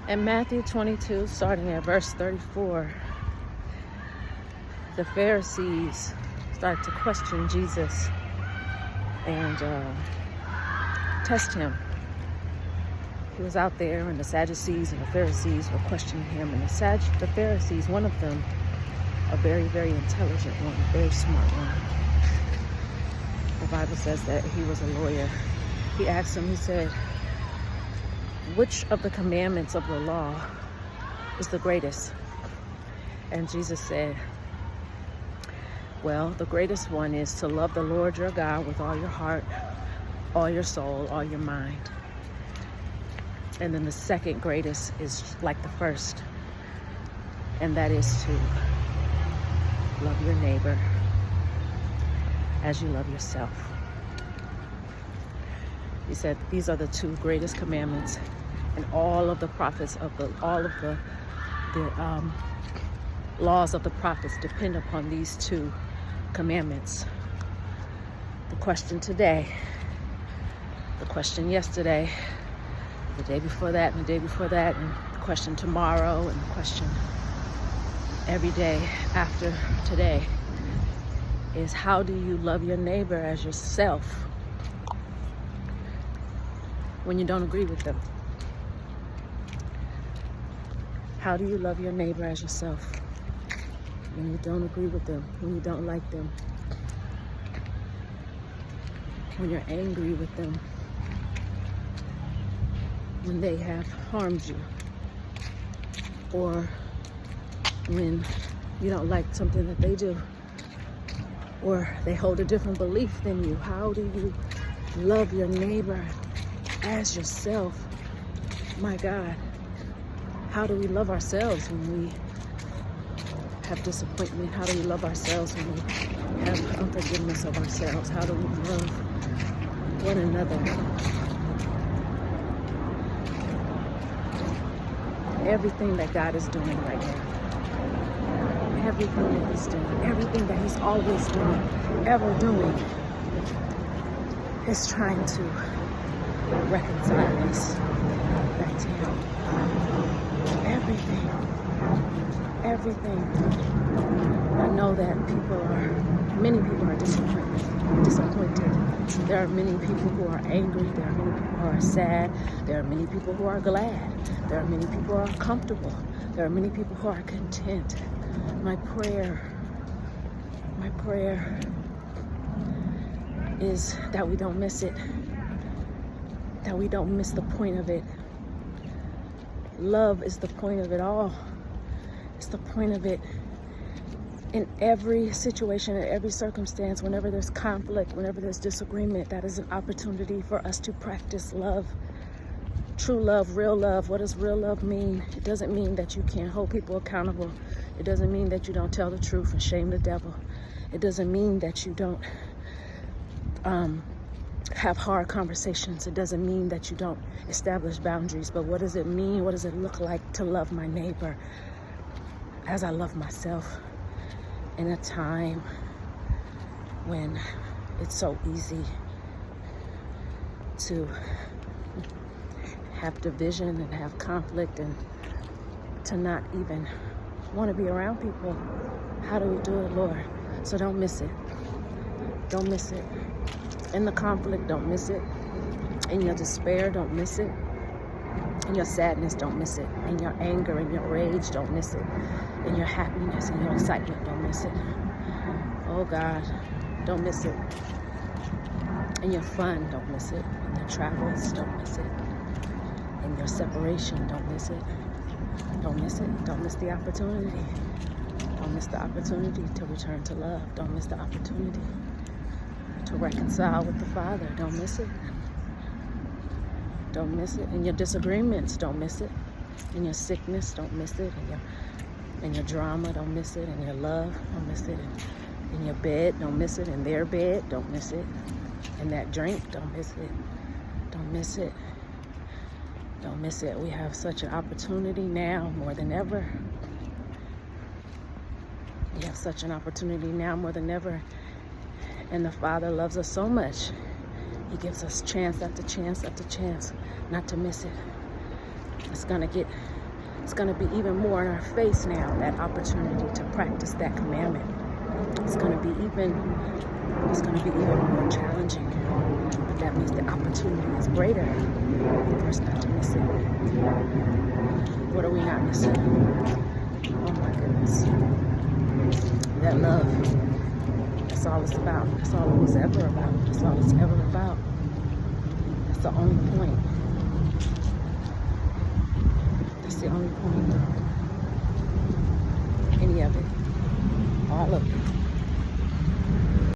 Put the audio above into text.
In Matthew 22, starting at verse 34, the Pharisees start to question Jesus and test him. He was out there, and the Sadducees and the Pharisees were questioning him. And the Pharisees, one of them, a very, very intelligent one, a very smart one. The Bible says that he was a lawyer. He asked him, he said, which of the commandments of the law is the greatest? And Jesus said, well, the greatest one is to love the Lord your God with all your heart, all your soul, all your mind. And then the second greatest is like the first, and that is to love your neighbor as you love yourself. He said these are the two greatest commandments, and all of the prophets all of the laws of the prophets depend upon these two commandments. The question today, the question yesterday, the day before that, and the day before that, and the question tomorrow, and the question every day after today is, how do you love your neighbor as yourself when you don't agree with them? How do you love your neighbor as yourself when you don't agree with them, when you don't like them, when you're angry with them, when they have harmed you, or when you don't like something that they do, or they hold a different belief than you? How do you love your neighbor as yourself? My God, how do we love ourselves when we have disappointment? How do we love ourselves when we have unforgiveness of ourselves? How do we love one another? Everything that God is doing right now, everything that He's doing, everything that He's always doing, ever doing, is trying to reconcile us back to Him. Everything. I know that many people are disappointed. There are many people who are angry. There are many people who are sad. There are many people who are glad. There are many people who are comfortable. There are many people who are content. My prayer is that we don't miss it, that we don't miss the point of it. Love is the point of it all. It's the point of it. In every situation, in every circumstance, whenever there's conflict, whenever there's disagreement, that is an opportunity for us to practice love. True love, real love. What does real love mean? It doesn't mean that you can't hold people accountable. It doesn't mean that you don't tell the truth and shame the devil. It doesn't mean that you don't have hard conversations. It doesn't mean that you don't establish boundaries. But what does it mean? What does it look like to love my neighbor as I love myself, in a time when it's so easy to have division and have conflict and to not even want to be around people? How do we do it, Lord? So don't miss it. Don't miss it. In the conflict, don't miss it. In your despair, don't miss it. In your sadness, don't miss it. In your anger and your rage, don't miss it. In your happiness and your excitement, don't miss it. Oh God, don't miss it. In your fun, don't miss it. In your travels, don't miss it. In your separation, don't miss it. Don't miss it. Don't miss the opportunity. Don't miss the opportunity to return to love. Don't miss the opportunity to reconcile with the Father. Don't miss it. Don't miss it. In your disagreements, don't miss it. In your sickness, don't miss it. In your drama, don't miss it. In your love, don't miss it. In your bed, don't miss it. In their bed, don't miss it. In that drink, don't miss it. Don't miss it. Don't miss it. We have such an opportunity now more than ever. We have such an opportunity now more than ever. And the Father loves us so much. He gives us chance after chance after chance not to miss it. it's gonna be even more in our face now, that opportunity to practice that commandment. It's gonna be even more challenging. But that means the opportunity is greater for us not to miss it. What are we not missing? Oh my goodness. That love. That's all it's about. That's all it was ever about. That's all it's ever about. That's the only point.